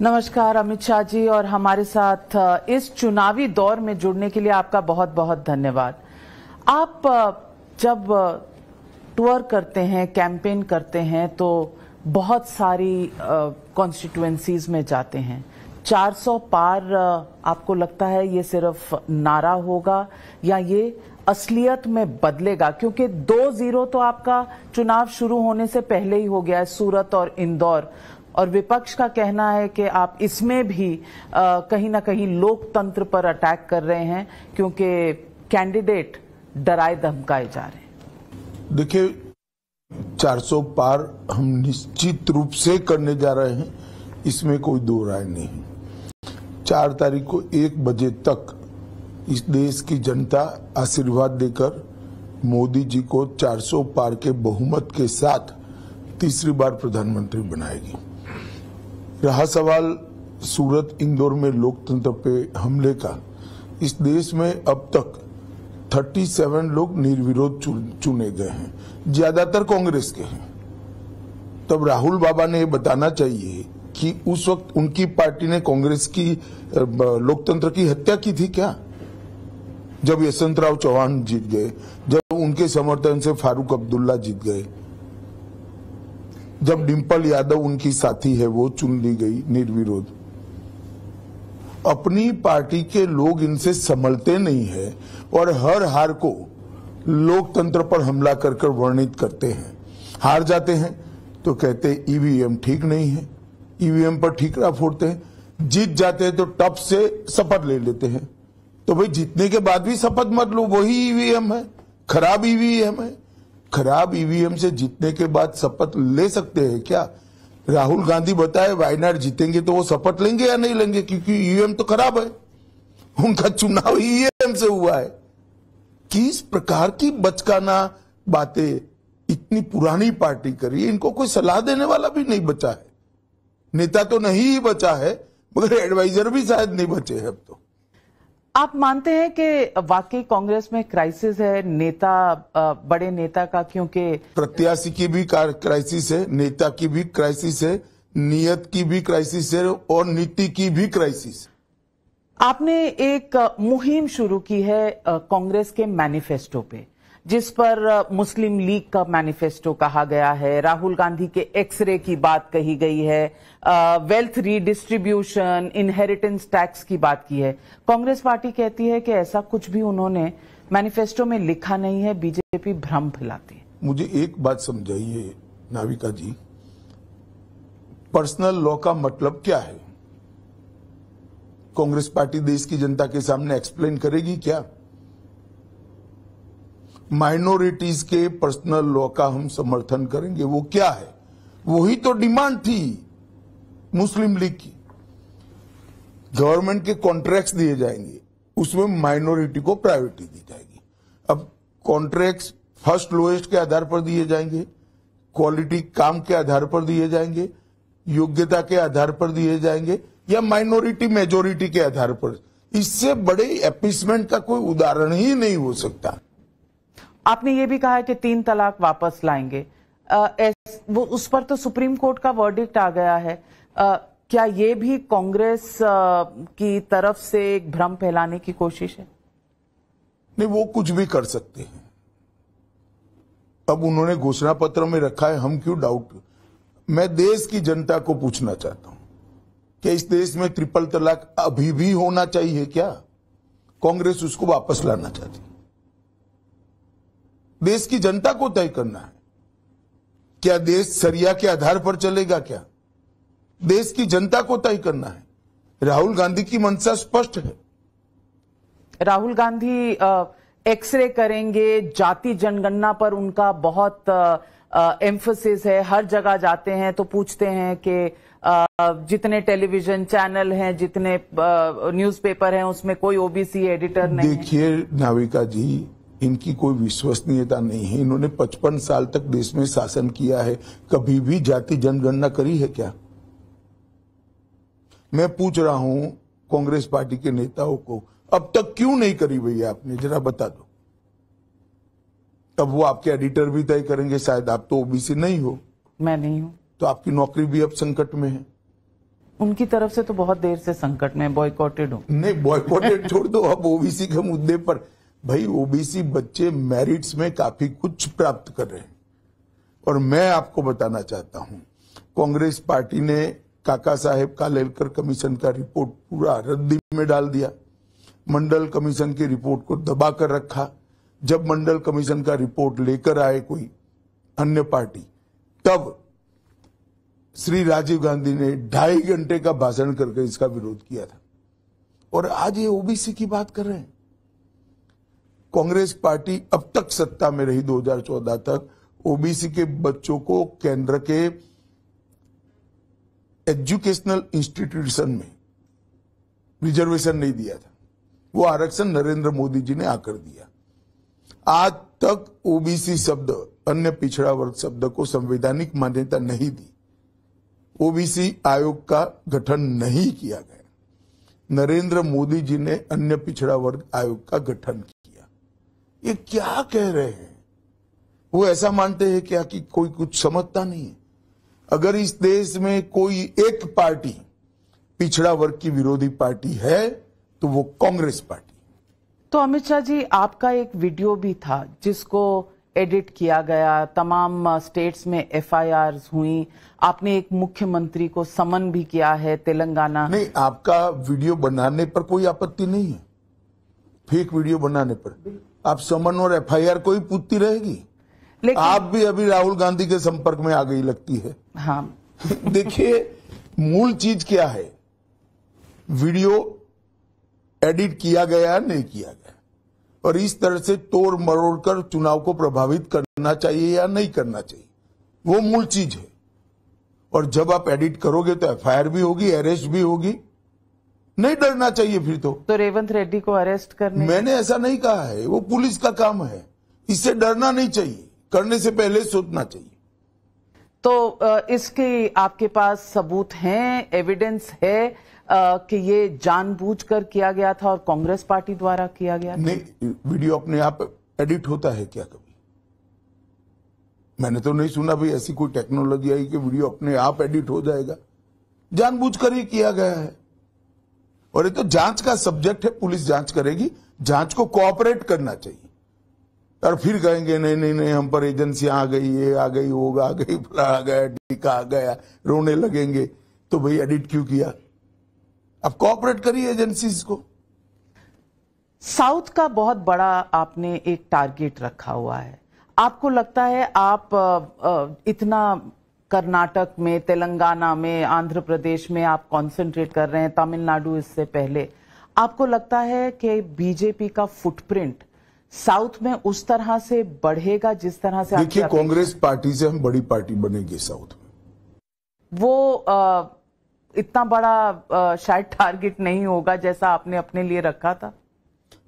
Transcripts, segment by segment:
नमस्कार अमित शाह जी, और हमारे साथ इस चुनावी दौर में जुड़ने के लिए आपका बहुत बहुत धन्यवाद। आप जब टूर करते हैं, कैंपेन करते हैं, तो बहुत सारी कॉन्स्टिट्यूएंसीज में जाते हैं। 400 पार आपको लगता है ये सिर्फ नारा होगा या ये असलियत में बदलेगा? क्योंकि 2-0 तो आपका चुनाव शुरू होने से पहले ही हो गया है, सूरत और इंदौर, और विपक्ष का कहना है कि आप इसमें भी कहीं ना कहीं लोकतंत्र पर अटैक कर रहे हैं क्योंकि कैंडिडेट डराए धमकाए जा रहे हैं। देखिए, 400 पार हम निश्चित रूप से करने जा रहे हैं, इसमें कोई दो राय नहीं। 4 तारीख को 1 बजे तक इस देश की जनता आशीर्वाद देकर मोदी जी को 400 पार के बहुमत के साथ तीसरी बार प्रधानमंत्री बनाएगी। रहा सवाल सूरत इंदौर में लोकतंत्र पे हमले का, इस देश में अब तक 37 लोग निर्विरोध चुने गए हैं, ज्यादातर कांग्रेस के हैं। तब राहुल बाबा ने बताना चाहिए कि उस वक्त उनकी पार्टी ने कांग्रेस की लोकतंत्र की हत्या की थी क्या? जब यशवंतराव चौहान जीत गए, जब उनके समर्थन से फारूक अब्दुल्ला जीत गए, जब डिंपल यादव उनकी साथी है वो चुन ली गई निर्विरोध। अपनी पार्टी के लोग इनसे संभलते नहीं है और हर हार को लोकतंत्र पर हमला कर कर वर्णित करते हैं। हार जाते हैं तो कहते ईवीएम ठीक नहीं है, ईवीएम पर ठीकरा फोड़ते हैं। जीत जाते हैं तो टप से शपथ ले लेते हैं। तो भाई, जीतने के बाद भी शपथ मत लो, वही ईवीएम है, खराब ईवीएम है। खराब ईवीएम से जीतने के बाद शपथ ले सकते हैं क्या? राहुल गांधी बताए वायनाड जीतेंगे तो वो शपथ लेंगे या नहीं लेंगे? क्योंकि ईवीएम तो खराब है, उनका चुनाव ईवीएम से हुआ है। किस प्रकार की बचकाना बातें इतनी पुरानी पार्टी करी, इनको कोई सलाह देने वाला भी नहीं बचा है। नेता तो नहीं ही बचा है, मगर एडवाइजर भी शायद नहीं बचे हैं अब तो। आप मानते हैं कि वाकई कांग्रेस में क्राइसिस है नेता, बड़े नेता का? क्योंकि प्रत्याशी की भी क्राइसिस है, नेता की भी क्राइसिस है, नियत की भी क्राइसिस है और नीति की भी क्राइसिस। आपने एक मुहिम शुरू की है कांग्रेस के मैनिफेस्टो पे, जिस पर मुस्लिम लीग का मैनिफेस्टो कहा गया है, राहुल गांधी के एक्सरे की बात कही गई है, वेल्थ रीडिस्ट्रीब्यूशन, इनहेरिटेंस टैक्स की बात की है। कांग्रेस पार्टी कहती है कि ऐसा कुछ भी उन्होंने मैनिफेस्टो में लिखा नहीं है, बीजेपी भ्रम फैलाती है। मुझे एक बात समझाइए नाविका जी, पर्सनल लॉ का मतलब क्या है? कांग्रेस पार्टी देश की जनता के सामने एक्सप्लेन करेगी क्या? माइनॉरिटीज के पर्सनल लॉ का हम समर्थन करेंगे, वो क्या है? वही तो डिमांड थी मुस्लिम लीग की। गवर्नमेंट के कॉन्ट्रैक्ट्स दिए जाएंगे, उसमें माइनॉरिटी को प्रायोरिटी दी जाएगी। अब कॉन्ट्रैक्ट्स फर्स्ट लोएस्ट के आधार पर दिए जाएंगे, क्वालिटी काम के आधार पर दिए जाएंगे, योग्यता के आधार पर दिए जाएंगे, या माइनॉरिटी मेजोरिटी के आधार पर? इससे बड़े एपीसमेंट का कोई उदाहरण ही नहीं हो सकता। आपने ये भी कहा है कि 3 तलाक वापस लाएंगे, वो उस पर तो सुप्रीम कोर्ट का वर्डिक्ट आ गया है। क्या ये भी कांग्रेस की तरफ से एक भ्रम फैलाने की कोशिश है? नहीं, वो कुछ भी कर सकते हैं। अब उन्होंने घोषणा पत्र में रखा है, हम क्यों डाउट? मैं देश की जनता को पूछना चाहता हूं कि इस देश में ट्रिपल तलाक अभी भी होना चाहिए क्या? कांग्रेस उसको वापस लाना चाहती है। देश की जनता को तय करना है, क्या देश शरिया के आधार पर चलेगा? क्या देश की जनता को तय करना है। राहुल गांधी की मंशा स्पष्ट है। राहुल गांधी एक्सरे करेंगे, जाति जनगणना पर उनका बहुत एम्फसिस है। हर जगह जाते हैं तो पूछते हैं कि जितने टेलीविजन चैनल हैं, जितने न्यूज़पेपर हैं, उसमें कोई ओबीसी एडिटर नहीं है। देखिए नाविका जी, इनकी कोई विश्वसनीयता नहीं है। इन्होंने 55 साल तक देश में शासन किया है, कभी भी जाति जनगणना करी है क्या? मैं पूछ रहा हूं कांग्रेस पार्टी के नेताओं को, अब तक क्यों नहीं करी भैया आपने? जरा बता दो। अब वो आपके एडिटर भी तय करेंगे, शायद आप तो ओबीसी नहीं हो। मैं नहीं हूं। तो आपकी नौकरी भी अब संकट में है। उनकी तरफ से तो बहुत देर से संकट में, बॉयकॉटेड हूं। नहीं, बॉयकॉटेड छोड़ दो, अब ओबीसी के मुद्दे पर भाई, ओबीसी बच्चे मेरिट्स में काफी कुछ प्राप्त कर रहे हैं। और मैं आपको बताना चाहता हूं, कांग्रेस पार्टी ने काका साहेब कालेलकर कमीशन का रिपोर्ट पूरा रद्दी में डाल दिया, मंडल कमीशन की रिपोर्ट को दबा कर रखा। जब मंडल कमीशन का रिपोर्ट लेकर आए कोई अन्य पार्टी, तब श्री राजीव गांधी ने 2.5 घंटे का भाषण करके इसका विरोध किया था। और आज ये ओबीसी की बात कर रहे हैं। कांग्रेस पार्टी अब तक सत्ता में रही 2014 तक, ओबीसी के बच्चों को केंद्र के एजुकेशनल इंस्टीट्यूशन में रिजर्वेशन नहीं दिया था। वो आरक्षण नरेंद्र मोदी जी ने आकर दिया। आज तक ओबीसी शब्द, अन्य पिछड़ा वर्ग शब्द को संवैधानिक मान्यता नहीं दी। ओबीसी आयोग का गठन नहीं किया गया। नरेंद्र मोदी जी ने अन्य पिछड़ा वर्ग आयोग का गठन किया। ये क्या कह रहे हैं? वो ऐसा मानते हैं क्या कि कोई कुछ समझता नहीं है? अगर इस देश में कोई एक पार्टी पिछड़ा वर्ग की विरोधी पार्टी है तो वो कांग्रेस पार्टी। तो अमित शाह जी, आपका एक वीडियो भी था जिसको एडिट किया गया, तमाम स्टेट्स में एफआईआर्स हुई, आपने एक मुख्यमंत्री को समन भी किया है तेलंगाना। नहीं, आपका वीडियो बनाने पर कोई आपत्ति नहीं है, फेक वीडियो बनाने पर आप समन और एफआईआर को ही पूछती रहेगी। लेकिन आप भी अभी राहुल गांधी के संपर्क में आ गई लगती है। हाँ देखिए, मूल चीज क्या है, वीडियो एडिट किया गया नहीं किया गया, और इस तरह से तोड़ मरोड़ कर चुनाव को प्रभावित करना चाहिए या नहीं करना चाहिए, वो मूल चीज है। और जब आप एडिट करोगे तो एफआईआर भी होगी, अरेस्ट भी होगी, नहीं डरना चाहिए फिर तो रेवंत रेड्डी को अरेस्ट करने, मैंने ऐसा नहीं कहा है, वो पुलिस का काम है, इससे डरना नहीं चाहिए, करने से पहले सोचना चाहिए। तो इसके आपके पास सबूत हैं, एविडेंस है कि ये जानबूझकर किया गया था और कांग्रेस पार्टी द्वारा किया गया था? नहीं, वीडियो अपने आप एडिट होता है क्या कभी? मैंने तो नहीं सुना भाई ऐसी कोई टेक्नोलॉजी आई कि वीडियो अपने आप एडिट हो जाएगा। जानबूझकर ही किया गया है। और ये तो जांच का सब्जेक्ट है, पुलिस जांच करेगी, जांच को कोऑपरेट करना चाहिए। और फिर कहेंगे नहीं नहीं नहीं, हम पर एजेंसियां आ गई, ये आ गई, वो आ गई, फला आ गया, टीका आ गया, रोने लगेंगे। तो भाई एडिट क्यों किया? अब कोऑपरेट करिए एजेंसीज को। साउथ का बहुत बड़ा आपने एक टारगेट रखा हुआ है। आपको लगता है आप इतना कर्नाटक में, तेलंगाना में, आंध्र प्रदेश में आप कंसंट्रेट कर रहे हैं, तमिलनाडु इससे पहले, आपको लगता है कि बीजेपी का फुटप्रिंट साउथ में उस तरह से बढ़ेगा जिस तरह से? देखिए, कांग्रेस पार्टी से हम बड़ी पार्टी बनेगी साउथ में। वो इतना बड़ा शायद टारगेट नहीं होगा जैसा आपने अपने लिए रखा था।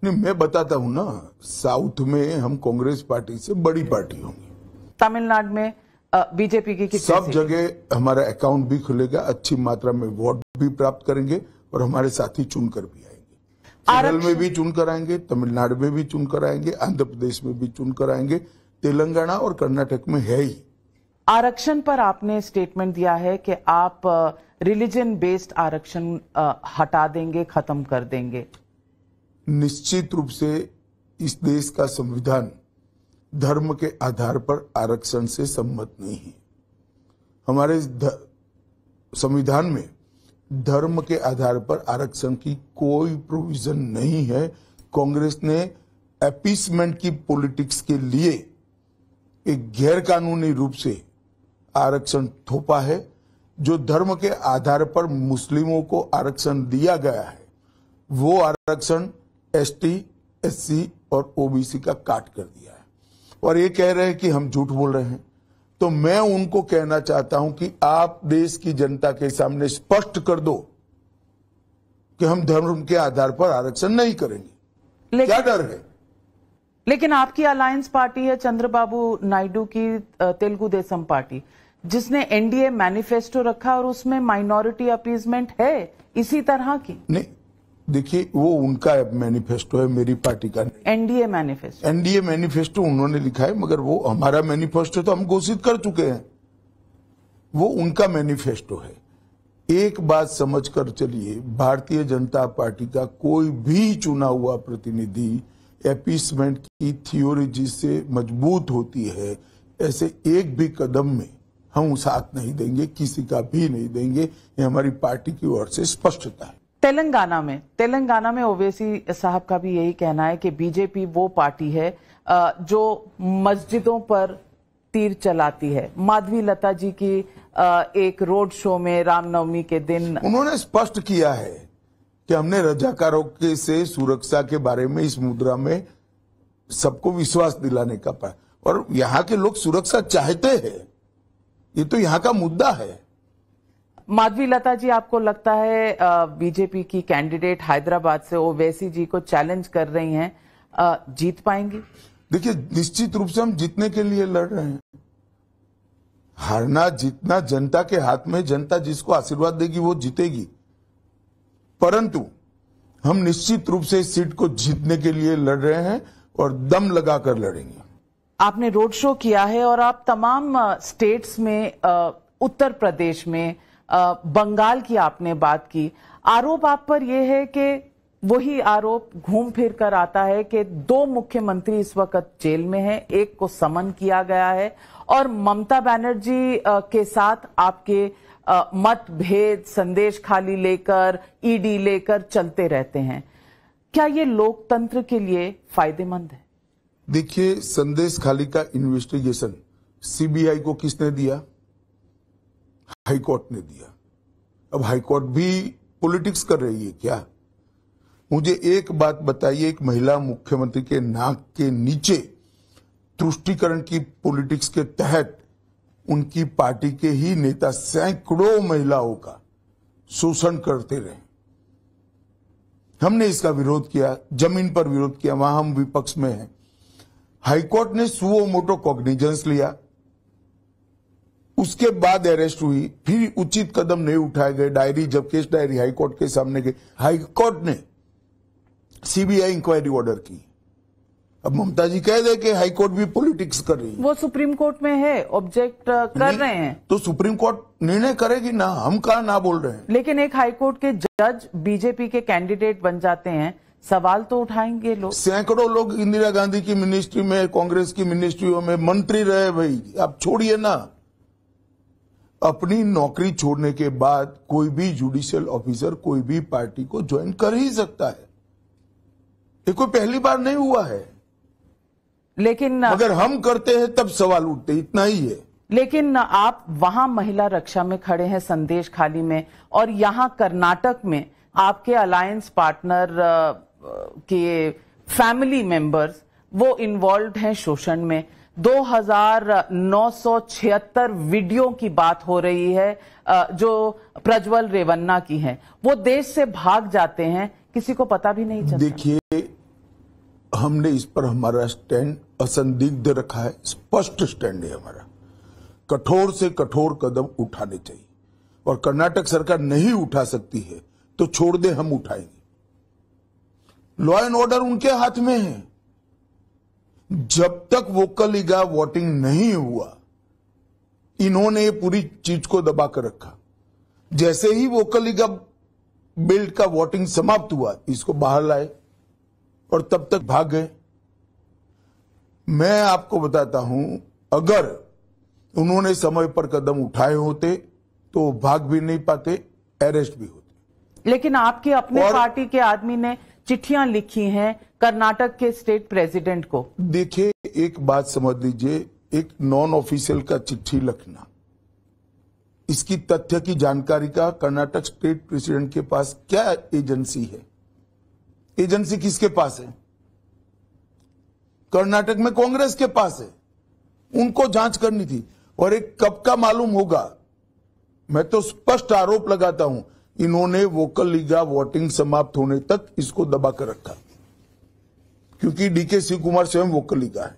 नहीं, मैं बताता हूं ना, साउथ में हम कांग्रेस पार्टी से बड़ी पार्टी होंगी। तमिलनाडु में बीजेपी की सब जगह हमारा अकाउंट भी खुलेगा, अच्छी मात्रा में वोट भी प्राप्त करेंगे और हमारे साथी चुनकर भी आएंगे। केरल में भी चुनकर आएंगे, तमिलनाडु में भी चुनकर आएंगे, आंध्र प्रदेश में भी चुनकर आएंगे, तेलंगाना और कर्नाटक में है ही। आरक्षण पर आपने स्टेटमेंट दिया है कि आप रिलीजन बेस्ड आरक्षण हटा देंगे, खत्म कर देंगे। निश्चित रूप से इस देश का संविधान धर्म के आधार पर आरक्षण से सम्मत नहीं है। हमारे संविधान में धर्म के आधार पर आरक्षण की कोई प्रोविजन नहीं है। कांग्रेस ने अपीसमेंट की पॉलिटिक्स के लिए एक गैर कानूनी रूप से आरक्षण थोपा है। जो धर्म के आधार पर मुस्लिमों को आरक्षण दिया गया है, वो आरक्षण एसटी, एससी और ओबीसी का काट कर दिया है। और ये कह रहे हैं कि हम झूठ बोल रहे हैं, तो मैं उनको कहना चाहता हूं कि आप देश की जनता के सामने स्पष्ट कर दो कि हम धर्म के आधार पर आरक्षण नहीं करेंगे। क्या डर है? लेकिन आपकी अलायंस पार्टी है चंद्रबाबू नायडू की तेलुगु देशम पार्टी, जिसने एनडीए मैनिफेस्टो रखा और उसमें माइनॉरिटी अपीजमेंट है इसी तरह की। नहीं, देखिए, वो उनका मैनिफेस्टो है, मेरी पार्टी का नहीं। एनडीए मैनिफेस्टो, एनडीए मैनिफेस्टो उन्होंने लिखा है, मगर वो हमारा मैनिफेस्टो तो हम घोषित कर चुके हैं। वो उनका मैनिफेस्टो है। एक बात समझ कर चलिए, भारतीय जनता पार्टी का कोई भी चुना हुआ प्रतिनिधि एपीसमेंट की थियोरी जिससे मजबूत होती है, ऐसे एक भी कदम में हम साथ नहीं देंगे, किसी का भी नहीं देंगे। ये हमारी पार्टी की ओर से स्पष्टता है। तेलंगाना में ओवैसी साहब का भी यही कहना है कि बीजेपी वो पार्टी है जो मस्जिदों पर तीर चलाती है। माधवी लता जी की एक रोड शो में रामनवमी के दिन उन्होंने स्पष्ट किया है कि हमने रजाकारों के से सुरक्षा के बारे में इस मुद्रा में सबको विश्वास दिलाने का पाया, और यहाँ के लोग सुरक्षा चाहते हैं, ये तो यहाँ का मुद्दा है। माधवी लता जी, आपको लगता है बीजेपी की कैंडिडेट हैदराबाद से ओवैसी जी को चैलेंज कर रही हैं, जीत पाएंगी? देखिए, निश्चित रूप से हम जीतने के लिए लड़ रहे हैं। हारना जीतना जनता के हाथ में, जनता जिसको आशीर्वाद देगी वो जीतेगी, परंतु हम निश्चित रूप से इस सीट को जीतने के लिए लड़ रहे हैं और दम लगाकर लड़ेंगे। आपने रोड शो किया है और आप तमाम स्टेट्स में, उत्तर प्रदेश में, बंगाल की आपने बात की। आरोप आप पर यह है कि वही आरोप घूम फिर कर आता है कि 2 मुख्यमंत्री इस वक्त जेल में हैं, एक को समन किया गया है और ममता बनर्जी के साथ आपके मतभेद, संदेश खाली लेकर, ईडी लेकर चलते रहते हैं। क्या ये लोकतंत्र के लिए फायदेमंद है? देखिए, संदेश खाली का इन्वेस्टिगेशन सीबीआई को किसने दिया? हाईकोर्ट ने दिया। अब हाईकोर्ट भी पॉलिटिक्स कर रही है क्या? मुझे एक बात बताइए, एक महिला मुख्यमंत्री के नाक के नीचे तुष्टीकरण की पॉलिटिक्स के तहत उनकी पार्टी के ही नेता सैकड़ों महिलाओं का शोषण करते रहे। हमने इसका विरोध किया, जमीन पर विरोध किया, वहां हम विपक्ष में हैं। हाईकोर्ट ने सुओ मोटो कॉग्निजेंस लिया, उसके बाद अरेस्ट हुई, फिर उचित कदम नहीं उठाए गए। डायरी, जब केस डायरी हाईकोर्ट के सामने गई, हाईकोर्ट ने सीबीआई इंक्वायरी ऑर्डर की। अब ममता जी कह दे कि हाईकोर्ट भी पॉलिटिक्स कर रही है, वो सुप्रीम कोर्ट में है, ऑब्जेक्ट कर रहे हैं, तो सुप्रीम कोर्ट निर्णय करेगी ना, हम कहा ना बोल रहे हैं। लेकिन एक हाईकोर्ट के जज बीजेपी के कैंडिडेट बन जाते हैं, सवाल तो उठाएंगे लोग। सैकड़ों लोग इंदिरा गांधी की मिनिस्ट्री में, कांग्रेस की मिनिस्ट्रियों में मंत्री रहे। भाई, आप छोड़िए ना। अपनी नौकरी छोड़ने के बाद कोई भी जुडिशियल ऑफिसर कोई भी पार्टी को ज्वाइन कर ही सकता है, ये कोई पहली बार नहीं हुआ है। लेकिन अगर हम करते हैं तब सवाल उठते, इतना ही है। लेकिन आप वहां महिला रक्षा में खड़े हैं, संदेश खाली में, और यहां कर्नाटक में आपके अलायंस पार्टनर के फैमिली मेंबर्स वो इन्वॉल्व हैं शोषण में। 2976 वीडियो की बात हो रही है जो प्रज्वल रेवन्ना की हैं, वो देश से भाग जाते हैं, किसी को पता भी नहीं चलता। देखिए, हमने इस पर हमारा स्टैंड असंदिग्ध रखा है, स्पष्ट स्टैंड है हमारा। कठोर से कठोर कदम उठाने चाहिए, और कर्नाटक सरकार नहीं उठा सकती है तो छोड़ दे, हम उठाएंगे। लॉ एंड ऑर्डर उनके हाथ में है। जब तक वोकल लीगा वोटिंग नहीं हुआ, इन्होंने ये पूरी चीज को दबा कर रखा। जैसे ही वोकल लीगा बिल का वोटिंग समाप्त हुआ, इसको बाहर लाए और तब तक भाग गए। मैं आपको बताता हूं, अगर उन्होंने समय पर कदम उठाए होते तो भाग भी नहीं पाते, अरेस्ट भी होते। लेकिन आपके अपने पार्टी के आदमी ने चिट्ठियां लिखी हैं कर्नाटक के स्टेट प्रेसिडेंट को। देखिए, एक बात समझ लीजिए, एक नॉन ऑफिशियल का चिट्ठी लिखना, इसकी तथ्य की जानकारी का कर्नाटक स्टेट प्रेसिडेंट के पास क्या एजेंसी है? एजेंसी किसके पास है? कर्नाटक में कांग्रेस के पास है। उनको जांच करनी थी, और एक कब का मालूम होगा। मैं तो स्पष्ट आरोप लगाता हूं, इन्होंने वोकल लीगा वोटिंग समाप्त होने तक इसको दबा कर रखा, क्योंकि डीके शिव कुमार स्वयं वोकल लीगा है।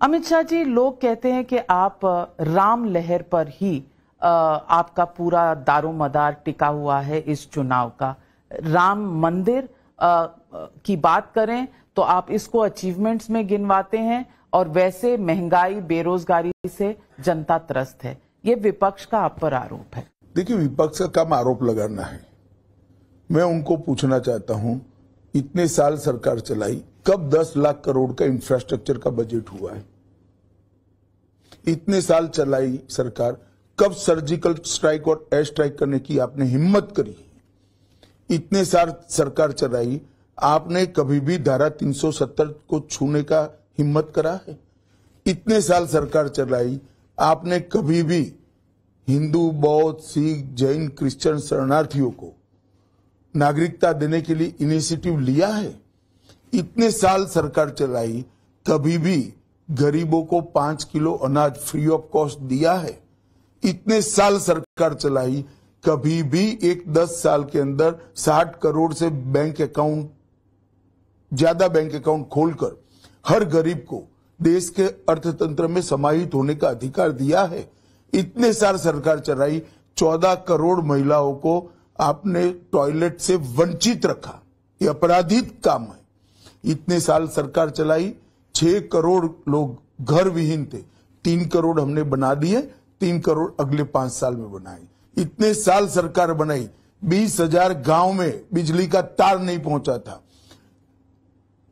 अमित शाह जी, लोग कहते हैं कि आप राम लहर पर ही आपका पूरा दारोमदार टिका हुआ है इस चुनाव का। राम मंदिर की बात करें तो आप इसको अचीवमेंट्स में गिनवाते हैं, और वैसे महंगाई, बेरोजगारी से जनता त्रस्त है। ये विपक्ष का आप पर आरोप है। देखिए, विपक्ष का काम आरोप लगाना है। मैं उनको पूछना चाहता हूं, इतने साल सरकार चलाई, कब 10 लाख करोड़ का इंफ्रास्ट्रक्चर का बजट हुआ है? इतने साल चलाई सरकार, कब सर्जिकल स्ट्राइक और एयर स्ट्राइक करने की आपने हिम्मत करी? इतने साल सरकार चलाई, आपने कभी भी धारा 370 को छूने का हिम्मत करा है? इतने साल सरकार चलाई, आपने कभी भी हिंदू, बौद्ध, सिख, जैन, क्रिश्चियन शरणार्थियों को नागरिकता देने के लिए इनिशिएटिव लिया है? इतने साल सरकार चलाई, कभी भी गरीबों को 5 किलो अनाज फ्री ऑफ कॉस्ट दिया है? इतने साल सरकार चलाई, कभी भी एक 10 साल के अंदर 60 करोड़ से बैंक अकाउंट, ज्यादा बैंक अकाउंट खोलकर हर गरीब को देश के अर्थतंत्र में समाहित होने का अधिकार दिया है? इतने साल सरकार चलाई, 14 करोड़ महिलाओं को आपने टॉयलेट से वंचित रखा, ये आपराधिक काम है। इतने साल सरकार चलाई, 6 करोड़ लोग घर विहीन थे, 3 करोड़ हमने बना दिए, 3 करोड़ अगले 5 साल में बनाए। इतने साल सरकार बनाई, 20,000 गांव में बिजली का तार नहीं पहुंचा था,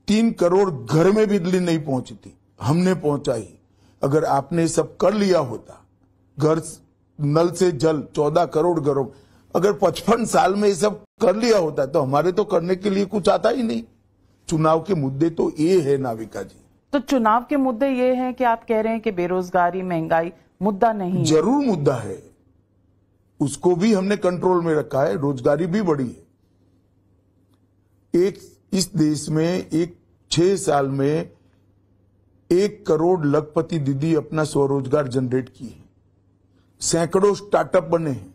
3 करोड़ घर में बिजली नहीं पहुंची थी, हमने पहुंचाई। अगर आपने सब कर लिया होता, घर नल से जल 14 करोड़ घरों, अगर 55 साल में ये सब कर लिया होता तो हमारे तो करने के लिए कुछ आता ही नहीं। चुनाव के मुद्दे तो ये है नाविका जी। तो चुनाव के मुद्दे ये हैं कि आप कह रहे हैं कि बेरोजगारी, महंगाई मुद्दा नहीं है? जरूर मुद्दा है, उसको भी हमने कंट्रोल में रखा है, रोजगारी भी बढ़ी है। इस देश में एक 6 साल में 1 करोड़ लखपति दीदी अपना स्वरोजगार जनरेट की है, सैकड़ों स्टार्टअप बने हैं,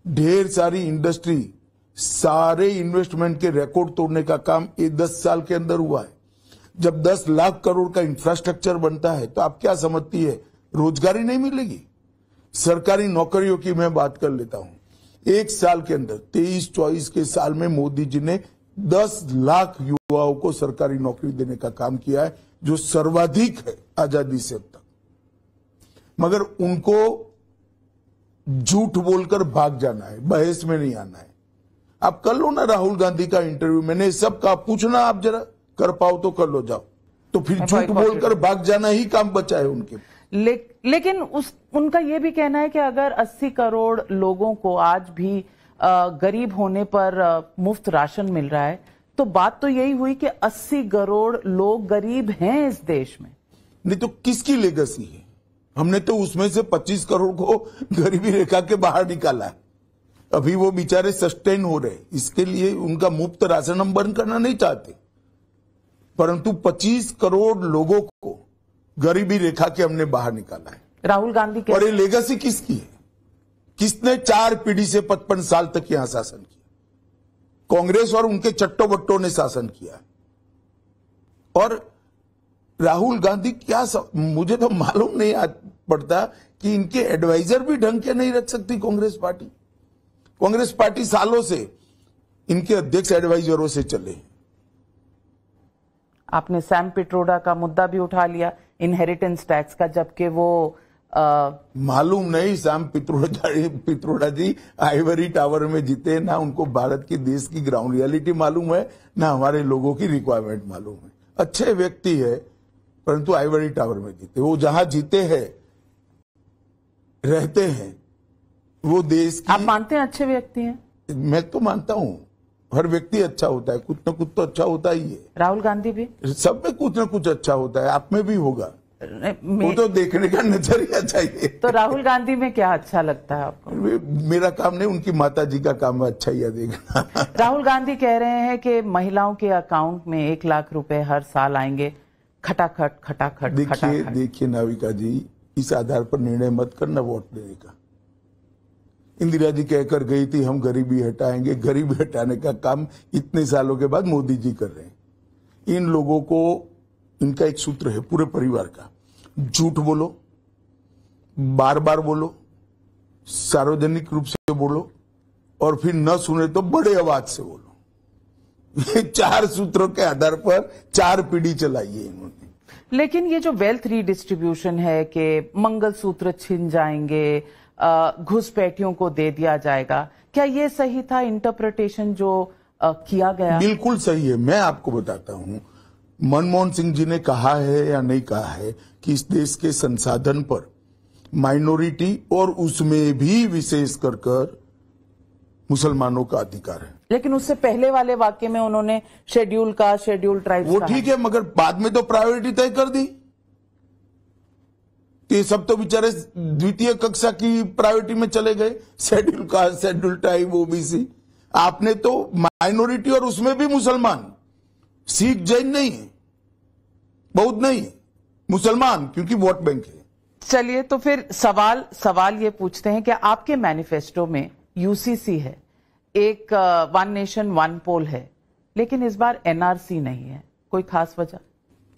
ढेर सारी इंडस्ट्री, सारे इन्वेस्टमेंट के रिकॉर्ड तोड़ने का काम ये 10 साल के अंदर हुआ है। जब 10 लाख करोड़ का इंफ्रास्ट्रक्चर बनता है तो आप क्या समझती है, रोजगारी नहीं मिलेगी? सरकारी नौकरियों की मैं बात कर लेता हूं। एक साल के अंदर 23-24 के साल में मोदी जी ने 10 लाख युवाओं को सरकारी नौकरी देने का काम किया है, जो सर्वाधिक है आजादी से अब तक। मगर उनको झूठ बोलकर भाग जाना है, बहस में नहीं आना है। आप कर लो ना राहुल गांधी का इंटरव्यू, मैंने सब कहा, पूछना आप जरा, कर पाओ तो कर लो, जाओ। तो फिर झूठ बोलकर भाग जाना ही काम बचा है उनके। लेकिन उनका यह भी कहना है कि अगर 80 करोड़ लोगों को आज भी गरीब होने पर मुफ्त राशन मिल रहा है, तो बात तो यही हुई कि 80 करोड़ लोग गरीब हैं इस देश में। नहीं तो किसकी लेगेसी है? हमने तो उसमें से 25 करोड़ को गरीबी रेखा के बाहर निकाला है। अभी वो बेचारे सस्टेन हो रहे, इसके लिए उनका मुफ्त राशन हम बंद करना नहीं चाहते, परंतु 25 करोड़ लोगों को गरीबी रेखा के हमने बाहर निकाला है। राहुल गांधी के, और ये लेगेसी किसकी है? किसने 4 पीढ़ी से 55 साल तक यहां शासन किया? कांग्रेस और उनके चट्टो बट्टों ने शासन किया। और राहुल गांधी क्या मुझे तो मालूम नहीं पड़ता कि इनके एडवाइजर भी ढंग के नहीं रख सकती कांग्रेस पार्टी। कांग्रेस पार्टी सालों से इनके अध्यक्ष एडवाइजरों से चले। आपने सैम पिट्रोडा का मुद्दा भी उठा लिया, इनहेरिटेंस टैक्स का, जबकि वो मालूम नहीं सैम पित्रोडा जी आइवरी टावर में जीते, ना उनको भारत की देश की ग्राउंड रियलिटी मालूम है, ना हमारे लोगों की रिक्वायरमेंट मालूम है। अच्छे व्यक्ति है, परंतु आइवरी टावर में जीते। वो जहां जीते हैं, रहते हैं, वो देश की। आप मानते हैं अच्छे व्यक्ति हैं? मैं तो मानता हूं, हर व्यक्ति अच्छा होता है, कुछ न कुछ तो अच्छा होता ही है। राहुल गांधी भी? सब में कुछ न कुछ अच्छा होता है, आप में भी होगा, वो तो देखने का नजरिया चाहिए। तो राहुल गांधी में क्या अच्छा लगता है आपको? मेरा काम नहीं, उनकी माता जी का काम है अच्छा ही देखना। राहुल गांधी कह रहे हैं कि महिलाओं के अकाउंट में 1 लाख रुपए हर साल आएंगे, खटाखट खटाखट। देखिए नाविका जी, इस आधार पर निर्णय मत करना वोट देने का। इंदिरा जी कहकर गई थी हम गरीबी हटाएंगे, गरीबी हटाने का काम इतने सालों के बाद मोदी जी कर रहे हैं। इन लोगों को, इनका एक सूत्र है पूरे परिवार का, झूठ बोलो, बार बार बोलो, सार्वजनिक रूप से बोलो, और फिर न सुने तो बड़े आवाज से बोलो। ये 4 सूत्रों के आधार पर 4 पीढ़ी चलाई है इन्होंने। लेकिन ये जो वेल्थ रीडिस्ट्रीब्यूशन है कि मंगलसूत्र छिन जाएंगे, घुसपैठियों को दे दिया जाएगा। क्या ये सही था इंटरप्रिटेशन जो किया गया? बिल्कुल सही है। मैं आपको बताता हूं, मनमोहन सिंह जी ने कहा है या नहीं कहा है कि इस देश के संसाधन पर माइनॉरिटी और उसमें भी विशेष कर मुसलमानों का अधिकार है। लेकिन उससे पहले वाले वाक्य में उन्होंने शेड्यूल ट्राइब्स वो ठीक है, मगर बाद में तो प्रायोरिटी तय कर दी। ये सब तो बेचारे द्वितीय कक्षा की प्रायोरिटी में चले गए, schedule caste, schedule tribe, OBC. आपने तो माइनॉरिटी और उसमें भी मुसलमान, सिख जैन नहीं है, बौद्ध नहीं है, मुसलमान, क्योंकि वोट बैंक है। चलिए, तो फिर सवाल ये पूछते हैं कि आपके मैनिफेस्टो में यूसीसी है, एक वन नेशन वन पोल है, लेकिन इस बार एनआरसी नहीं है, कोई खास वजह?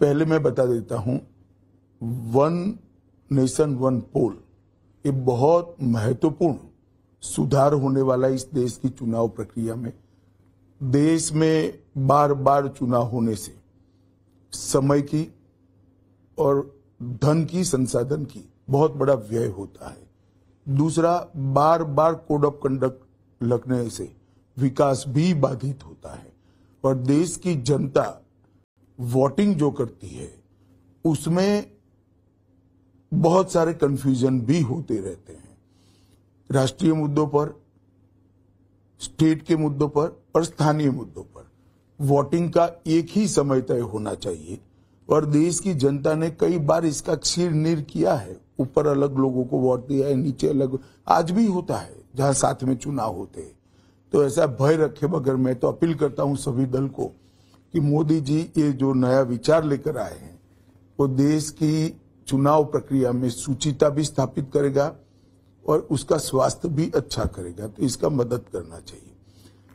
पहले मैं बता देता हूं, वन नेशन वन पोल ये बहुत महत्वपूर्ण सुधार होने वाला इस देश की चुनाव प्रक्रिया में। देश में बार बार चुनाव होने से समय की और धन की, संसाधन की बहुत बड़ा व्यय होता है। दूसरा, बार बार कोड ऑफ कंडक्ट लगने से विकास भी बाधित होता है और देश की जनता वोटिंग जो करती है उसमें बहुत सारे कंफ्यूजन भी होते रहते हैं, राष्ट्रीय मुद्दों पर, स्टेट के मुद्दों पर और स्थानीय मुद्दों पर। वोटिंग का एक ही समय तय होना चाहिए और देश की जनता ने कई बार इसका क्षीर नीर किया है। ऊपर अलग लोगों को वोट दिया है, नीचे अलग, आज भी होता है जहां साथ में चुनाव होते हैं। तो ऐसा भय रखे बगैर मैं तो अपील करता हूं सभी दल को कि मोदी जी ये जो नया विचार लेकर आए हैं वो देश की चुनाव प्रक्रिया में शुचिता भी स्थापित करेगा और उसका स्वास्थ्य भी अच्छा करेगा, तो इसका मदद करना चाहिए।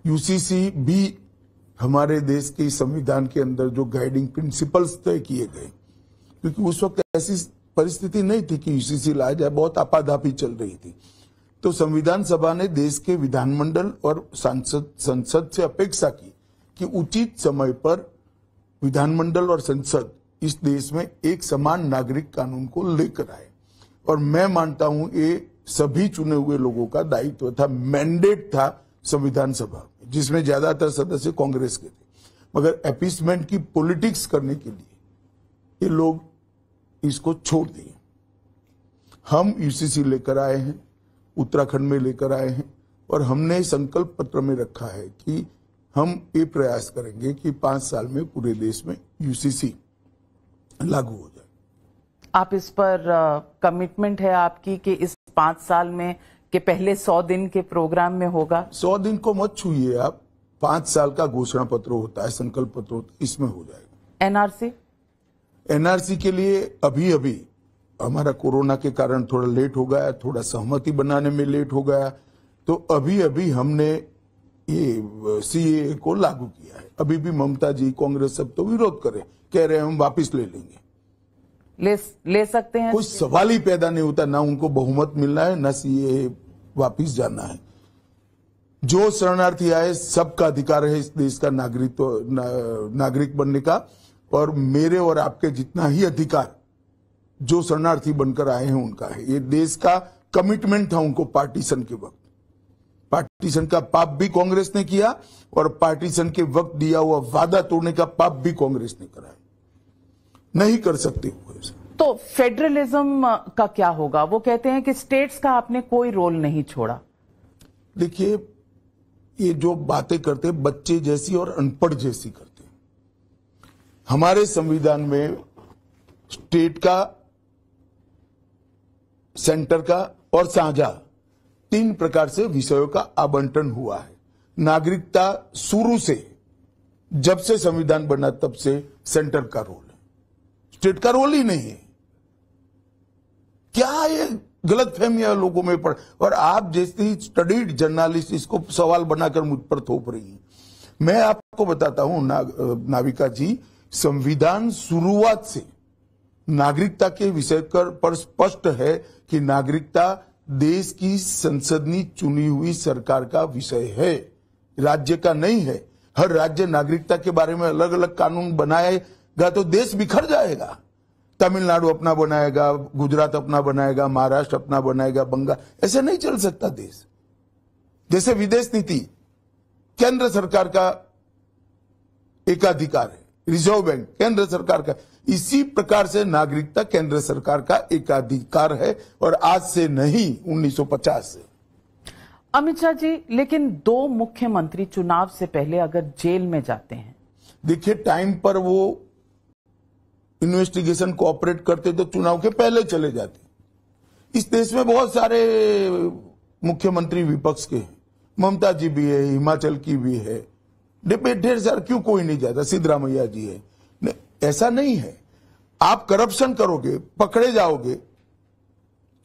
यूसीसी भी हमारे देश के संविधान के अंदर जो गाइडिंग प्रिंसिपल्स तय किए गए, क्योंकि उस वक्त ऐसी परिस्थिति नहीं थी कि यूसीसी लाया जाए, बहुत आपाधापी चल रही थी। तो संविधान सभा ने देश के विधानमंडल और संसद से अपेक्षा की कि उचित समय पर विधानमंडल और संसद इस देश में एक समान नागरिक कानून को लेकर आए। और मैं मानता हूं ये सभी चुने हुए लोगों का दायित्व था, मैंडेट था संविधान सभा, जिसमें ज्यादातर सदस्य कांग्रेस के थे। मगर अपीसमेंट की पॉलिटिक्स करने के लिए ये लोग इसको छोड़ दिए। हम यूसीसी लेकर आए हैं, उत्तराखंड में लेकर आए हैं और हमने संकल्प पत्र में रखा है कि हम ये प्रयास करेंगे कि 5 साल में पूरे देश में यूसीसी लागू हो जाए। आप इस पर कमिटमेंट है आपकी कि इस 5 साल में के पहले 100 दिन के प्रोग्राम में होगा? 100 दिन को मत छूइए आप, 5 साल का घोषणा पत्र होता है, संकल्प पत्र होता है, इसमें हो जाएगा। एनआरसी के लिए अभी हमारा कोरोना के कारण थोड़ा लेट हो गया, थोड़ा सहमति बनाने में लेट हो गया, तो अभी हमने ये सीए को लागू किया है। अभी भी ममता जी, कांग्रेस सब तो विरोध करे, कह रहे हैं हम वापस ले लेंगे। ले सकते हैं, कोई सवाल ही पैदा नहीं होता, ना उनको बहुमत मिलना है ना सीए वापस जाना है। जो शरणार्थी आए सबका अधिकार है इस देश का नागरिक बनने का, और मेरे और आपके जितना ही अधिकार जो शरणार्थी बनकर आए हैं उनका है। ये देश का कमिटमेंट था उनको पार्टीशन के वक्त। पार्टीशन का पाप भी कांग्रेस ने किया और पार्टीशन के वक्त दिया हुआ वादा तोड़ने का पाप भी कांग्रेस ने कराया। नहीं कर सकते हुए। तो फेडरलिज्म का क्या होगा? वो कहते हैं कि स्टेट्स का आपने कोई रोल नहीं छोड़ा। देखिए, ये जो बातें करते हैं बच्चे जैसी और अनपढ़ जैसी करते हैं। हमारे संविधान में स्टेट का, सेंटर का और साझा 3 प्रकार से विषयों का आवंटन हुआ है। नागरिकता शुरू से, जब से संविधान बना तब से सेंटर का रोल है, स्टेट का रोल ही नहीं है। क्या ये गलतफहमियां लोगों में पड़, और आप जैसी स्टडीड जर्नलिस्ट इसको सवाल बनाकर मुझ पर थोप रही हैं। मैं आपको बताता हूं नाविका जी, संविधान शुरुआत से नागरिकता के विषय पर स्पष्ट है कि नागरिकता देश की संसदीय चुनी हुई सरकार का विषय है, राज्य का नहीं है। हर राज्य नागरिकता के बारे में अलग अलग कानून बनाएगा तो देश बिखर जाएगा। तमिलनाडु अपना बनाएगा, गुजरात अपना बनाएगा, महाराष्ट्र अपना बनाएगा, बंगाल, ऐसे नहीं चल सकता देश। जैसे विदेश नीति केंद्र सरकार का एकाधिकार है, रिजर्व बैंक केंद्र सरकार का, इसी प्रकार से नागरिकता केंद्र सरकार का एकाधिकार है, और आज से नहीं 1950 से। अमित शाह जी, लेकिन 2 मुख्यमंत्री चुनाव से पहले अगर जेल में जाते हैं, देखिए टाइम पर वो इन्वेस्टिगेशन कोऑपरेट करते तो चुनाव के पहले चले जाते। इस देश में बहुत सारे मुख्यमंत्री विपक्ष के हैं, ममता जी भी है, हिमाचल की भी है, ढेर सारे, क्यों कोई नहीं जाता, सिद्धरामैया जी है। ऐसा नहीं है, आप करप्शन करोगे, पकड़े जाओगे,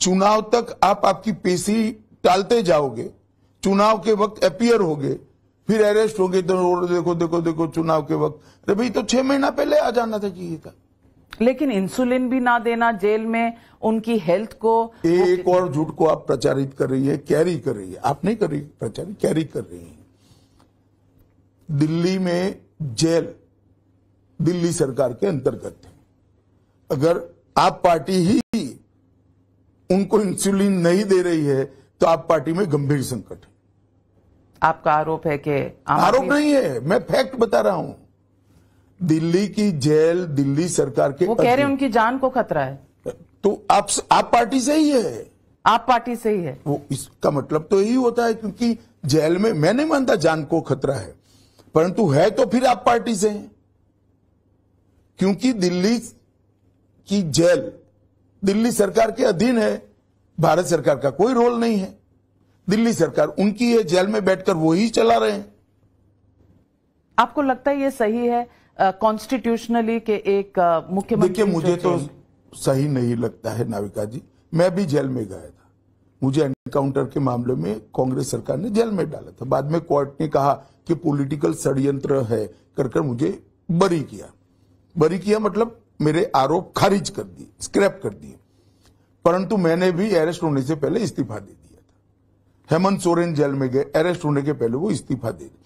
चुनाव तक आप आपकी पेशी टालते जाओगे, चुनाव के वक्त अपीयर होगे, फिर अरेस्ट होगे, तो देखो देखो देखो चुनाव के वक्त, अरे भाई तो 6 महीना पहले आ जाना था चाहिए था। लेकिन इंसुलिन भी ना देना जेल में, उनकी हेल्थ को, एक और झूठ को आप प्रचारित कर रही है, कैरी कर रही है, आप नहीं कर रही प्रचारित, कैरी कर रही है। दिल्ली में जेल दिल्ली सरकार के अंतर्गत है। अगर आप पार्टी ही उनको इंसुलिन नहीं दे रही है तो आप पार्टी में गंभीर संकट है। आपका आरोप है कि आरोप नहीं है, मैं फैक्ट बता रहा हूं। दिल्ली की जेल दिल्ली सरकार के, वो कह रहे हैं उनकी जान को खतरा है, तो आप पार्टी से ही है, आप पार्टी से ही है। वो इसका मतलब तो यही होता है, क्योंकि जेल में, मैं नहीं मानता जान को खतरा है, परंतु है तो फिर आप पार्टी से हैं, क्योंकि दिल्ली की जेल दिल्ली सरकार के अधीन है, भारत सरकार का कोई रोल नहीं है, दिल्ली सरकार उनकी है, जेल में बैठकर वो ही चला रहे हैं। आपको लगता है ये सही है कॉन्स्टिट्यूशनली के एक मुख्यमंत्री? देखिए मुझे तो सही नहीं लगता है नाविका जी, मैं भी जेल में गया था, मुझे एनकाउंटर के मामले में कांग्रेस सरकार ने जेल में डाला था, बाद में कोर्ट ने कहा कि पॉलिटिकल षड्यंत्र है कर मुझे बरी किया, मतलब मेरे आरोप खारिज कर दिए, स्क्रैप कर दिए, परंतु मैंने भी अरेस्ट होने से पहले इस्तीफा दे दिया था। हेमंत सोरेन जेल में गए, अरेस्ट होने के पहले वो इस्तीफा दे दिया।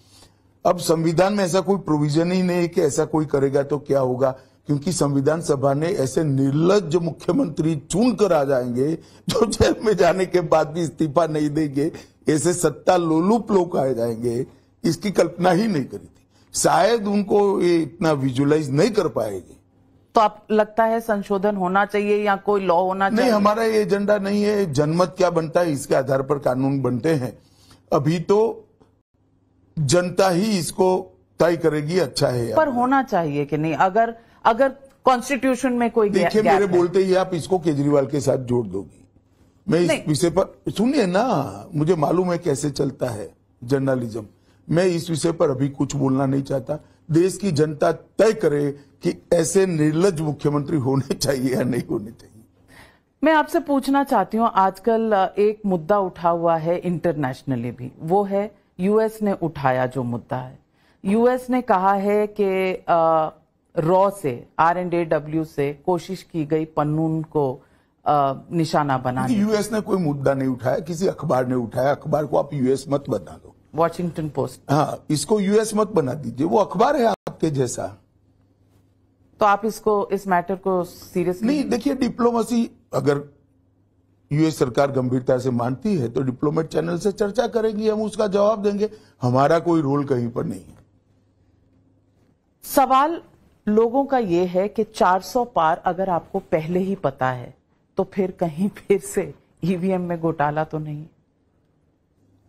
अब संविधान में ऐसा कोई प्रोविजन ही नहीं है कि ऐसा कोई करेगा तो क्या होगा, क्योंकि संविधान सभा ने ऐसे निर्लज्ज मुख्यमंत्री चुन कर आ जाएंगे जो जेल में जाने के बाद भी इस्तीफा नहीं देंगे, ऐसे सत्ता लोलुप लोग आ जाएंगे, इसकी कल्पना ही नहीं करी थी। शायद उनको ये इतना विजुअलाइज नहीं कर पाएंगे। तो आप लगता है संशोधन होना चाहिए या कोई लॉ होना चाहिए? नहीं, हमारा ये एजेंडा नहीं है, जनमत क्या बनता है इसके आधार पर कानून बनते हैं, अभी तो जनता ही इसको तय करेगी अच्छा है पर होना चाहिए कि नहीं? अगर कॉन्स्टिट्यूशन में कोई देखिए मेरे बोलते ही आप इसको केजरीवाल के साथ जोड़ दोगी। मैं इस विषय पर, सुनिए ना, मुझे मालूम है कैसे चलता है जर्नलिज्म, मैं इस विषय पर अभी कुछ बोलना नहीं चाहता। देश की जनता तय करे कि ऐसे निर्लज्ज मुख्यमंत्री होने चाहिए या नहीं होने चाहिए। मैं आपसे पूछना चाहती हूं, आजकल एक मुद्दा उठा हुआ है इंटरनेशनली भी, वो है यूएस ने उठाया जो मुद्दा है। यूएस ने कहा है कि रॉ से, R&AW से कोशिश की गई पन्नून को निशाना बनाने। यूएस ने कोई मुद्दा नहीं उठाया, किसी अखबार ने उठाया, अखबार को आप यूएस मत बना दो, वॉशिंगटन पोस्ट, हाँ, इसको यूएस मत बना दीजिए, वो अखबार है आपके जैसा। तो आप इस मैटर को सीरियसली नहीं, देखिए डिप्लोमेसी अगर यूएस सरकार गंभीरता से मानती है तो डिप्लोमेट चैनल से चर्चा करेगी, हम उसका जवाब देंगे, हमारा कोई रोल कहीं पर नहीं है। सवाल लोगों का यह है कि 400 पार अगर आपको पहले ही पता है तो फिर कहीं फिर से ईवीएम में घोटाला तो नहीं?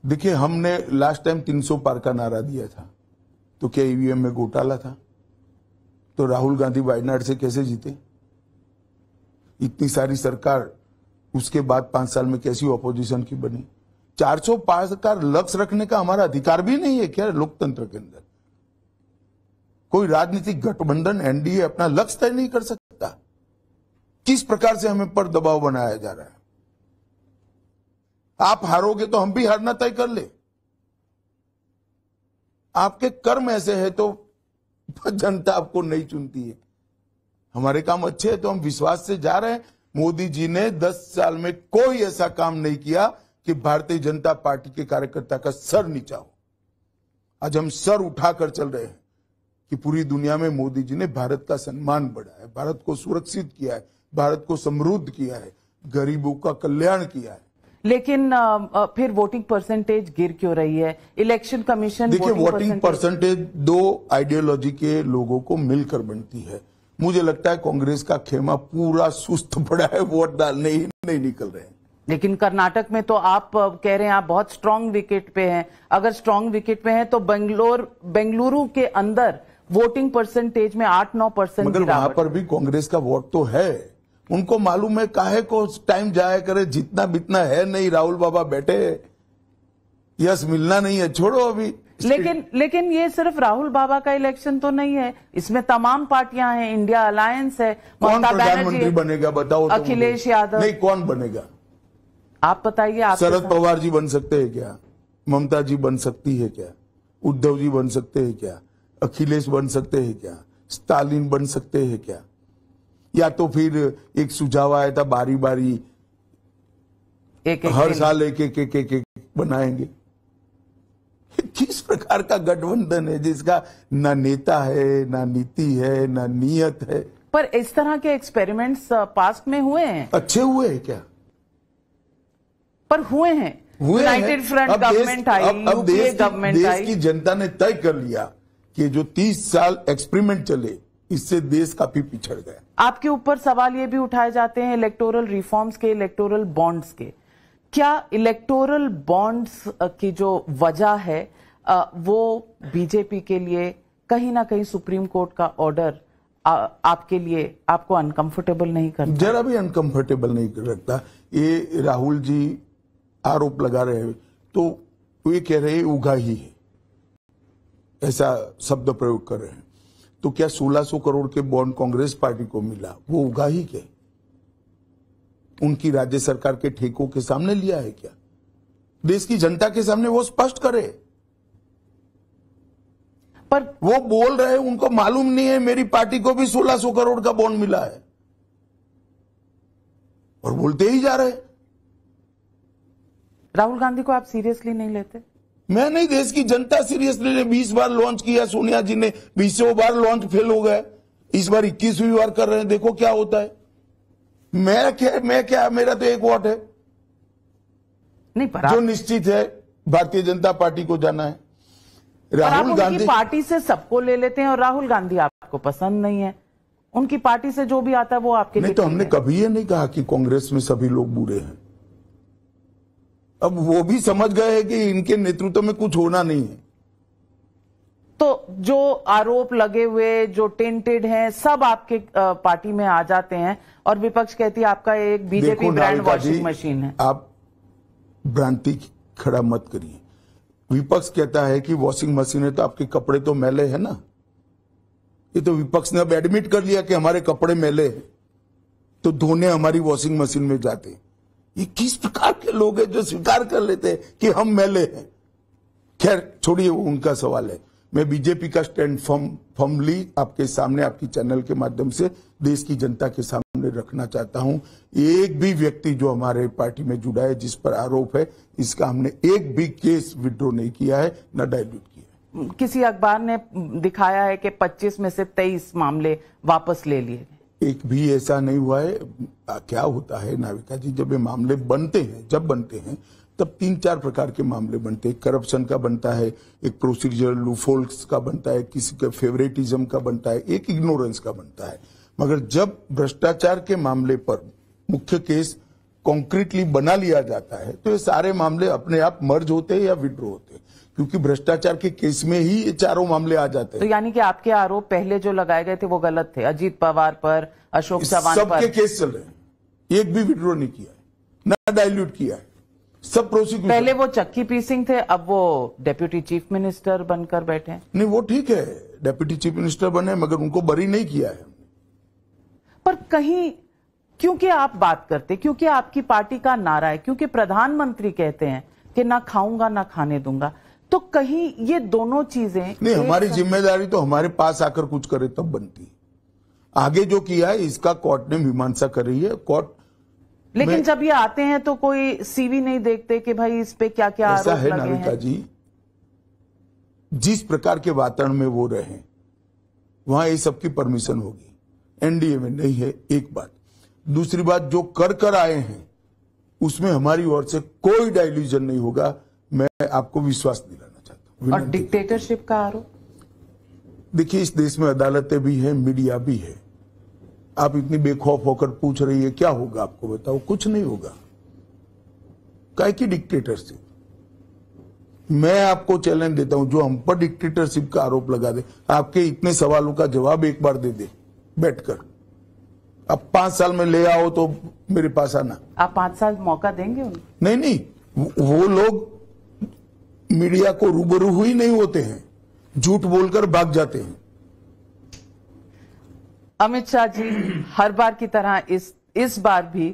देखिए हमने लास्ट टाइम 300 पार का नारा दिया था, तो क्या ईवीएम में घोटाला था? तो राहुल गांधी वायनाड से कैसे जीते? इतनी सारी सरकार, उसके बाद 5 साल में कैसी ऑपोजिशन की बनी? 400 पार का लक्ष्य रखने का हमारा अधिकार भी नहीं है क्या लोकतंत्र के अंदर? कोई राजनीतिक गठबंधन एनडीए अपना लक्ष्य तय नहीं कर सकता? किस प्रकार से हमें पर दबाव बनाया जा रहा है? आप हारोगे तो हम भी हारना तय कर ले, आपके कर्म ऐसे है तो जनता आपको नहीं चुनती है। हमारे काम अच्छे हैं तो हम विश्वास से जा रहे हैं। मोदी जी ने 10 साल में कोई ऐसा काम नहीं किया कि भारतीय जनता पार्टी के कार्यकर्ता का सर नीचा हो। आज हम सर उठाकर चल रहे हैं, कि पूरी दुनिया में मोदी जी ने भारत का सम्मान बढ़ाया है, भारत को सुरक्षित किया है, भारत को समृद्ध किया है, गरीबों का कल्याण किया है। लेकिन फिर वोटिंग परसेंटेज गिर क्यों रही है? इलेक्शन कमीशन देखिए, वोटिंग परसेंटेज दो आइडियोलॉजी के लोगों को मिलकर बनती है। मुझे लगता है कांग्रेस का खेमा पूरा सुस्त पड़ा है, वोट डालने ही नहीं निकल रहे हैं। लेकिन कर्नाटक में तो आप कह रहे हैं आप बहुत स्ट्रांग विकेट पे हैं। अगर स्ट्रांग विकेट पे हैं तो बेंगलुरु के अंदर वोटिंग परसेंटेज में 8-9% मगर वहां पर भी कांग्रेस का वोट तो है। उनको मालूम है काहे को टाइम जाया करे, जितना बितना है नहीं। राहुल बाबा बैठे, यस मिलना नहीं है, छोड़ो अभी। लेकिन ये सिर्फ राहुल बाबा का इलेक्शन तो नहीं है, इसमें तमाम पार्टियां हैं, इंडिया अलायंस है। कौन प्रधानमंत्री बनेगा बताओ? अखिलेश यादव नहीं, कौन बनेगा आप बताइए। आप शरद पवार जी बन सकते हैं क्या? ममता जी बन सकती है क्या? उद्धव जी बन सकते हैं क्या? अखिलेश बन सकते हैं क्या? स्टालिन बन सकते हैं क्या? या तो फिर एक सुझाव आया था बारी बारी हर साल एक बनाएंगे। किस प्रकार का गठबंधन है जिसका ना नेता है, ना नीति है, ना नियत है? पर इस तरह के एक्सपेरिमेंट्स पास्ट में हुए हैं। अच्छे हुए हैं क्या? पर हुए हैं। यूनाइटेड फ्रंट गवर्नमेंट आई, यूपीए गवर्नमेंट आई। देश की जनता ने तय कर लिया कि जो 30 साल एक्सपेरिमेंट चले, इससे देश काफी पिछड़ गया। आपके ऊपर सवाल ये भी उठाए जाते हैं इलेक्टोरल रिफॉर्म्स के, इलेक्टोरल बॉन्ड्स के। क्या इलेक्टोरल बॉन्ड्स की जो वजह है वो बीजेपी के लिए कहीं ना कहीं सुप्रीम कोर्ट का ऑर्डर आपके लिए आपको अनकंफर्टेबल नहीं करता? जरा भी अनकंफर्टेबल नहीं रखता। ये राहुल जी आरोप लगा रहे हैं तो ये कह रहे हैं उगाही है, ऐसा शब्द प्रयोग कर रहे हैं। तो क्या 1600 करोड़ के बॉन्ड कांग्रेस पार्टी को मिला, वो उगाही के उनकी राज्य सरकार के ठेकों के सामने लिया है क्या? देश की जनता के सामने वो स्पष्ट करे। पर वो बोल रहे हैं उनको मालूम नहीं है मेरी पार्टी को भी 1600 करोड़ का बॉन्ड मिला है, और बोलते ही जा रहे। राहुल गांधी को आप सीरियसली नहीं लेते? मैं नहीं, देश की जनता सीरियसली ले। 20 बार लॉन्च किया सोनिया जी ने, 20 बार लॉन्च फेल हो गया, इस बार 21वीं बार कर रहे हैं, देखो क्या होता है। मैं क्या मेरा तो एक वोट है नहीं, पर जो निश्चित है भारतीय जनता पार्टी को जाना है। राहुल गांधी पार्टी से सबको ले लेते हैं और राहुल गांधी आपको पसंद नहीं है। उनकी पार्टी से जो भी आता है वो आपके लिए नहीं। तो हमने कभी ये नहीं कहा कि कांग्रेस में सभी लोग बुरे हैं। अब वो भी समझ गए हैं कि इनके नेतृत्व में कुछ होना नहीं है। तो जो आरोप लगे हुए, जो टेंटेड हैं, सब आपके पार्टी में आ जाते हैं और विपक्ष कहती है आपका एक बीजेपी ब्रांड वॉशिंग मशीन है। आप भ्रांति खड़ा मत करिए। विपक्ष कहता है कि वॉशिंग मशीन है तो आपके कपड़े तो मैले हैं ना। ये तो विपक्ष ने अब एडमिट कर लिया कि हमारे कपड़े मैले हैं, तो धोने हमारी वॉशिंग मशीन में जाते हैं। ये किस प्रकार के लोग हैं जो स्वीकार कर लेते हैं कि हम मैले हैं? खैर छोड़िए, वो उनका सवाल है। मैं बीजेपी का स्टैंड फर्मली आपके सामने, आपकी चैनल के माध्यम से देश की जनता के सामने रखना चाहता हूं। एक भी व्यक्ति जो हमारे पार्टी में जुड़ा है जिस पर आरोप है, इसका हमने एक भी केस विड्रॉ नहीं किया है, न डायल्यूट किया है। किसी अखबार ने दिखाया है कि 25 में से 23 मामले वापस ले लिए गए। एक भी ऐसा नहीं हुआ है। क्या होता है नाविका जी, जब ये मामले बनते हैं, जब बनते हैं तब 3-4 प्रकार के मामले बनते हैं। करप्शन का बनता है, एक प्रोसीजर लूफोल्स का बनता है, किसी का फेवरेटिज्म का बनता है, एक इग्नोरेंस का बनता है। मगर जब भ्रष्टाचार के मामले पर मुख्य केस कॉन्क्रीटली बना लिया जाता है तो ये सारे मामले अपने आप मर्ज होते हैं या विड्रॉ होते हैं, क्योंकि भ्रष्टाचार के केस में ही ये चारों मामले आ जाते हैं। तो यानी कि आपके आरोप पहले जो लगाए गए थे वो गलत थे? अजीत पवार पर, अशोक चव्हाण पर सबके केस चल रहे हैं, एक भी विड्रॉ नहीं किया है, ना डायल्यूट किया है, सब प्रोसिक्यूशन। पहले वो चक्की पीसिंग थे, अब वो डेप्यूटी चीफ मिनिस्टर बनकर बैठे हैं। नहीं, वो ठीक है, डेप्यूटी चीफ मिनिस्टर बने, मगर उनको बरी नहीं किया है। पर कहीं क्योंकि आप बात करते, क्योंकि आपकी पार्टी का नारा है, क्योंकि प्रधानमंत्री कहते हैं कि ना खाऊंगा ना खाने दूंगा, तो कहीं ये दोनों चीजें नहीं, हमारी जिम्मेदारी तो हमारे पास आकर कुछ करे तब बनती है। आगे जो किया है इसका कोर्ट ने मीमांसा कर रही है। कोर्ट लेकिन जब ये आते हैं तो कोई सीवी नहीं देखते कि भाई इस पे क्या क्या आरोप लगे हैं। नाविका जी, जिस प्रकार के वातावरण में वो रहे, वहां ये सबकी परमिशन होगी। एनडीए में नहीं है, एक बात। दूसरी बात, जो कर आए हैं उसमें हमारी ओर से कोई डाइल्यूजन नहीं होगा, मैं आपको विश्वास दिलाना चाहता हूं। और डिक्टेटरशिप का आरोप? देखिए, इस देश में अदालतें भी है, मीडिया भी है। आप इतनी बेखौफ होकर पूछ रही है क्या होगा, आपको बताओ, कुछ नहीं होगा। काहे की डिक्टेटरशिप? मैं आपको चैलेंज देता हूं, जो हम पर डिक्टेटरशिप का आरोप लगा दे, आपके इतने सवालों का जवाब एक बार दे दे बैठकर। अब 5 साल में ले आओ तो मेरे पास आना। आप 5 साल मौका देंगे उन्हें? नहीं, वो लोग मीडिया को रूबरू ही नहीं होते हैं, झूठ बोलकर भाग जाते हैं। अमित शाह जी हर बार की तरह इस बार भी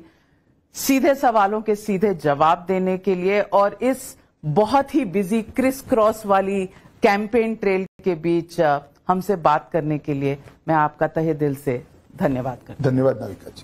सीधे सवालों के सीधे जवाब देने के लिए और इस बहुत ही बिजी क्रिस क्रॉस वाली कैंपेन ट्रेल के बीच हमसे बात करने के लिए मैं आपका तहे दिल से धन्यवाद करता हूं। धन्यवाद नाविका जी।